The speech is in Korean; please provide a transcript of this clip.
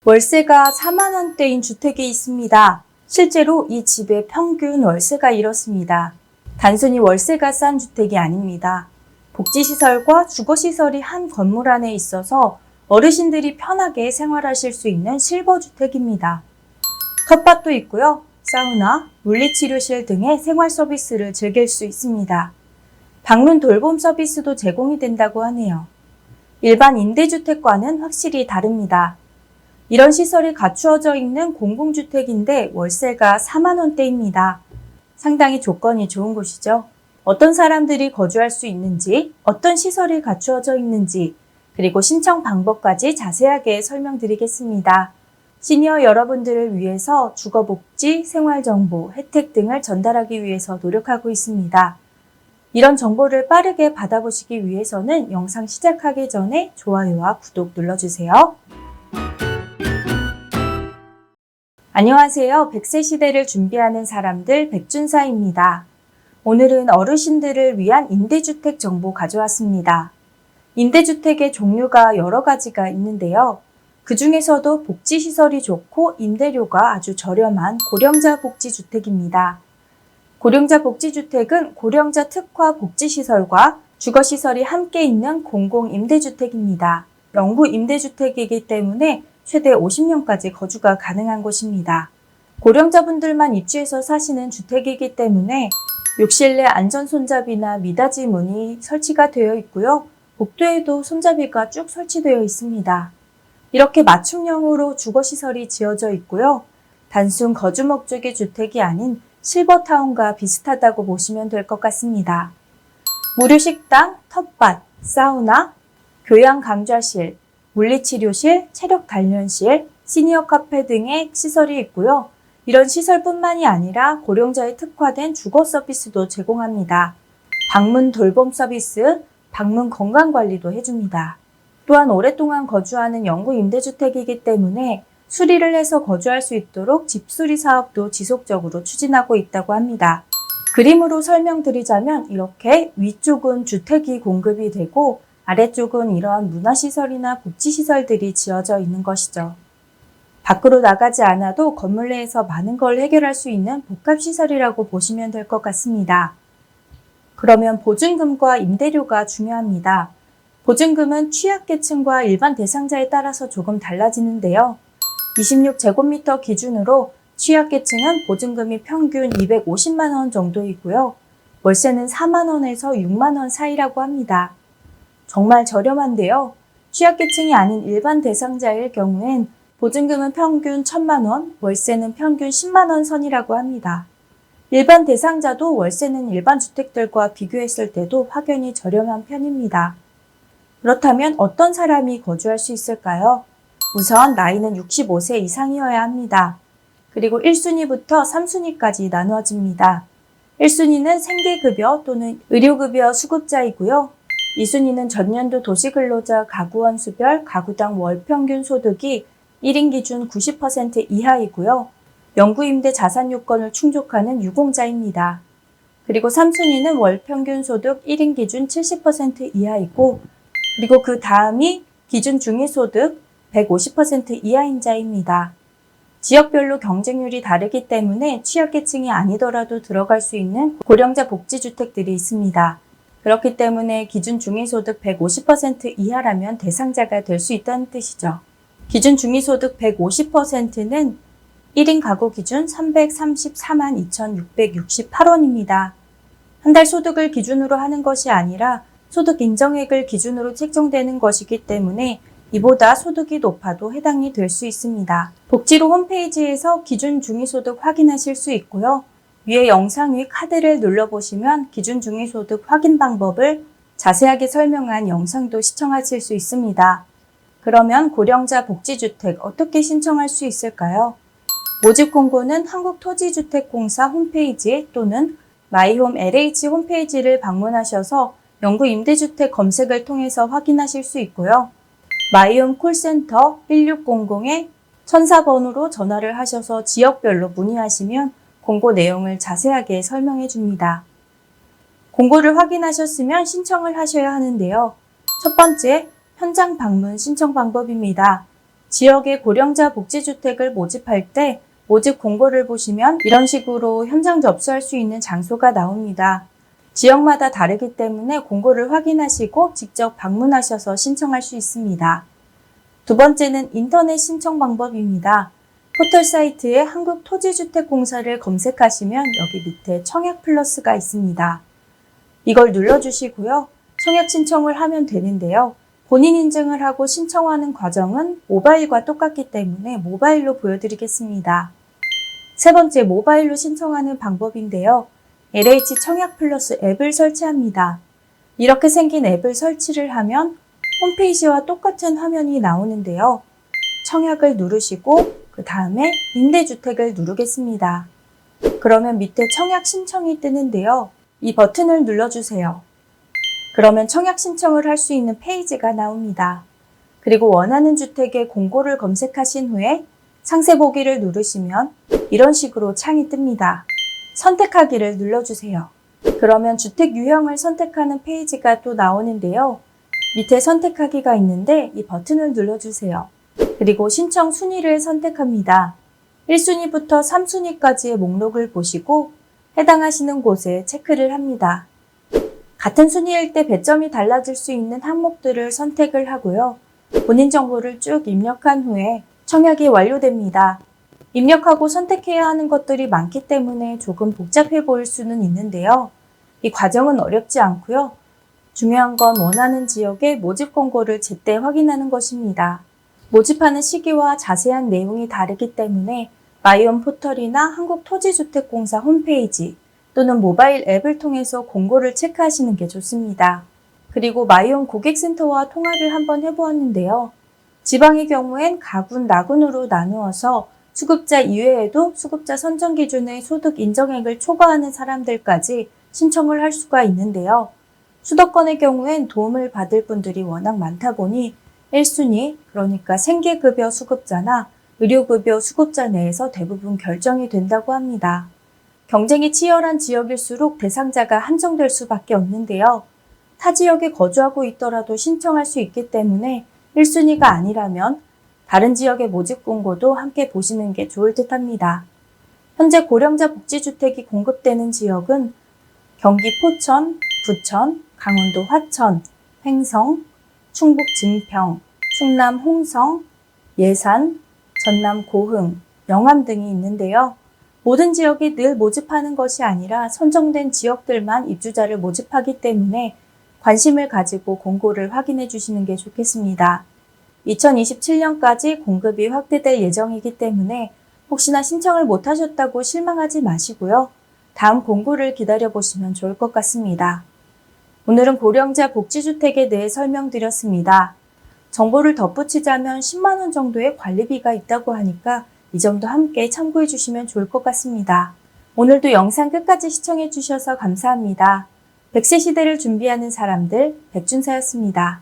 월세가 4만 원대인 주택이 있습니다. 실제로 이 집의 평균 월세가 이렇습니다. 단순히 월세가 싼 주택이 아닙니다. 복지시설과 주거시설이 한 건물 안에 있어서 어르신들이 편하게 생활하실 수 있는 실버주택입니다. 텃밭도 있고요. 사우나, 물리치료실 등의 생활 서비스를 즐길 수 있습니다. 방문 돌봄 서비스도 제공이 된다고 하네요. 일반 임대주택과는 확실히 다릅니다. 이런 시설이 갖추어져 있는 공공주택인데 월세가 4만 원대입니다. 상당히 조건이 좋은 곳이죠. 어떤 사람들이 거주할 수 있는지, 어떤 시설이 갖추어져 있는지, 그리고 신청 방법까지 자세하게 설명드리겠습니다. 시니어 여러분들을 위해서 주거복지, 생활정보, 혜택 등을 전달하기 위해서 노력하고 있습니다. 이런 정보를 빠르게 받아보시기 위해서는 영상 시작하기 전에 좋아요와 구독 눌러주세요. 안녕하세요. 100세 시대를 준비하는 사람들 백준사입니다. 오늘은 어르신들을 위한 임대주택 정보 가져왔습니다. 임대주택의 종류가 여러 가지가 있는데요. 그 중에서도 복지시설이 좋고 임대료가 아주 저렴한 고령자 복지주택입니다. 고령자 복지주택은 고령자 특화 복지시설과 주거시설이 함께 있는 공공임대주택입니다. 영구 임대주택이기 때문에 최대 50년까지 거주가 가능한 곳입니다. 고령자분들만 입주해서 사시는 주택이기 때문에 욕실 내 안전손잡이나 미닫이 문이 설치가 되어 있고요. 복도에도 손잡이가 쭉 설치되어 있습니다. 이렇게 맞춤형으로 주거시설이 지어져 있고요. 단순 거주 목적의 주택이 아닌 실버타운과 비슷하다고 보시면 될 것 같습니다. 무료 식당, 텃밭, 사우나, 교양 강좌실, 물리치료실, 체력 단련실, 시니어 카페 등의 시설이 있고요. 이런 시설뿐만이 아니라 고령자에 특화된 주거 서비스도 제공합니다. 방문 돌봄 서비스, 방문 건강관리도 해줍니다. 또한 오랫동안 거주하는 영구 임대주택이기 때문에 수리를 해서 거주할 수 있도록 집수리 사업도 지속적으로 추진하고 있다고 합니다. 그림으로 설명드리자면 이렇게 위쪽은 주택이 공급이 되고 아래쪽은 이러한 문화시설이나 복지시설들이 지어져 있는 것이죠. 밖으로 나가지 않아도 건물 내에서 많은 걸 해결할 수 있는 복합시설이라고 보시면 될 것 같습니다. 그러면 보증금과 임대료가 중요합니다. 보증금은 취약계층과 일반 대상자에 따라서 조금 달라지는데요. 26제곱미터 기준으로 취약계층은 보증금이 평균 250만 원 정도이고요. 월세는 4만 원에서 6만 원 사이라고 합니다. 정말 저렴한데요. 취약계층이 아닌 일반 대상자일 경우엔 보증금은 평균 1,000만 원, 월세는 평균 10만 원 선이라고 합니다. 일반 대상자도 월세는 일반 주택들과 비교했을 때도 확연히 저렴한 편입니다. 그렇다면 어떤 사람이 거주할 수 있을까요? 우선 나이는 65세 이상이어야 합니다. 그리고 1순위부터 3순위까지 나누어집니다. 1순위는 생계급여 또는 의료급여 수급자이고요. 2순위는 전년도 도시근로자 가구원 수별 가구당 월평균 소득이 1인 기준 90% 이하이고요. 영구임대 자산요건을 충족하는 유공자입니다. 그리고 3순위는 월평균 소득 1인 기준 70% 이하이고 그리고 그 다음이 기준 중위소득 150% 이하인 자입니다. 지역별로 경쟁률이 다르기 때문에 취약계층이 아니더라도 들어갈 수 있는 고령자 복지주택들이 있습니다. 그렇기 때문에 기준 중위소득 150% 이하라면 대상자가 될 수 있다는 뜻이죠. 기준 중위소득 150%는 1인 가구 기준 334만 2,668원입니다. 한 달 소득을 기준으로 하는 것이 아니라 소득 인정액을 기준으로 책정되는 것이기 때문에 이보다 소득이 높아도 해당이 될 수 있습니다. 복지로 홈페이지에서 기준 중위소득 확인하실 수 있고요. 위에 영상 위 카드를 눌러보시면 기준 중위소득 확인 방법을 자세하게 설명한 영상도 시청하실 수 있습니다. 그러면 고령자 복지주택 어떻게 신청할 수 있을까요? 모집 공고는 한국토지주택공사 홈페이지 또는 마이홈 LH 홈페이지를 방문하셔서 영구 임대주택 검색을 통해서 확인하실 수 있고요. 마이홈 콜센터 1600에 1004번으로 전화를 하셔서 지역별로 문의하시면 공고 내용을 자세하게 설명해 줍니다. 공고를 확인하셨으면 신청을 하셔야 하는데요. 첫 번째, 현장 방문 신청 방법입니다. 지역의 고령자 복지주택을 모집할 때 모집 공고를 보시면 이런 식으로 현장 접수할 수 있는 장소가 나옵니다. 지역마다 다르기 때문에 공고를 확인하시고 직접 방문하셔서 신청할 수 있습니다. 두 번째는 인터넷 신청 방법입니다. 포털 사이트에 한국토지주택공사를 검색하시면 여기 밑에 청약 플러스가 있습니다. 이걸 눌러주시고요. 청약 신청을 하면 되는데요. 본인 인증을 하고 신청하는 과정은 모바일과 똑같기 때문에 모바일로 보여드리겠습니다. 세 번째, 모바일로 신청하는 방법인데요. LH 청약 플러스 앱을 설치합니다. 이렇게 생긴 앱을 설치를 하면 홈페이지와 똑같은 화면이 나오는데요. 청약을 누르시고 그 다음에 임대주택을 누르겠습니다. 그러면 밑에 청약 신청이 뜨는데요. 이 버튼을 눌러주세요. 그러면 청약 신청을 할 수 있는 페이지가 나옵니다. 그리고 원하는 주택의 공고를 검색하신 후에 상세 보기를 누르시면 이런 식으로 창이 뜹니다. 선택하기를 눌러주세요. 그러면 주택 유형을 선택하는 페이지가 또 나오는데요. 밑에 선택하기가 있는데 이 버튼을 눌러주세요. 그리고 신청 순위를 선택합니다. 1순위부터 3순위까지의 목록을 보시고 해당하시는 곳에 체크를 합니다. 같은 순위일 때 배점이 달라질 수 있는 항목들을 선택을 하고요. 본인 정보를 쭉 입력한 후에 청약이 완료됩니다. 입력하고 선택해야 하는 것들이 많기 때문에 조금 복잡해 보일 수는 있는데요. 이 과정은 어렵지 않고요. 중요한 건 원하는 지역의 모집 공고를 제때 확인하는 것입니다. 모집하는 시기와 자세한 내용이 다르기 때문에 마이온 포털이나 한국토지주택공사 홈페이지 또는 모바일 앱을 통해서 공고를 체크하시는 게 좋습니다. 그리고 마이온 고객센터와 통화를 한번 해보았는데요. 지방의 경우엔 가군, 나군으로 나누어서 수급자 이외에도 수급자 선정 기준의 소득 인정액을 초과하는 사람들까지 신청을 할 수가 있는데요. 수도권의 경우엔 도움을 받을 분들이 워낙 많다 보니 1순위, 그러니까 생계급여 수급자나 의료급여 수급자 내에서 대부분 결정이 된다고 합니다. 경쟁이 치열한 지역일수록 대상자가 한정될 수밖에 없는데요. 타 지역에 거주하고 있더라도 신청할 수 있기 때문에 1순위가 아니라면 다른 지역의 모집 공고도 함께 보시는 게 좋을 듯 합니다. 현재 고령자 복지주택이 공급되는 지역은 경기 포천, 부천, 강원도 화천, 횡성, 충북 증평, 충남 홍성, 예산, 전남 고흥, 영암 등이 있는데요. 모든 지역이 늘 모집하는 것이 아니라 선정된 지역들만 입주자를 모집하기 때문에 관심을 가지고 공고를 확인해 주시는 게 좋겠습니다. 2027년까지 공급이 확대될 예정이기 때문에 혹시나 신청을 못하셨다고 실망하지 마시고요. 다음 공고를 기다려보시면 좋을 것 같습니다. 오늘은 고령자 복지주택에 대해 설명드렸습니다. 정보를 덧붙이자면 10만 원 정도의 관리비가 있다고 하니까 이 점도 함께 참고해 주시면 좋을 것 같습니다. 오늘도 영상 끝까지 시청해 주셔서 감사합니다. 100세 시대를 준비하는 사람들 백준사였습니다.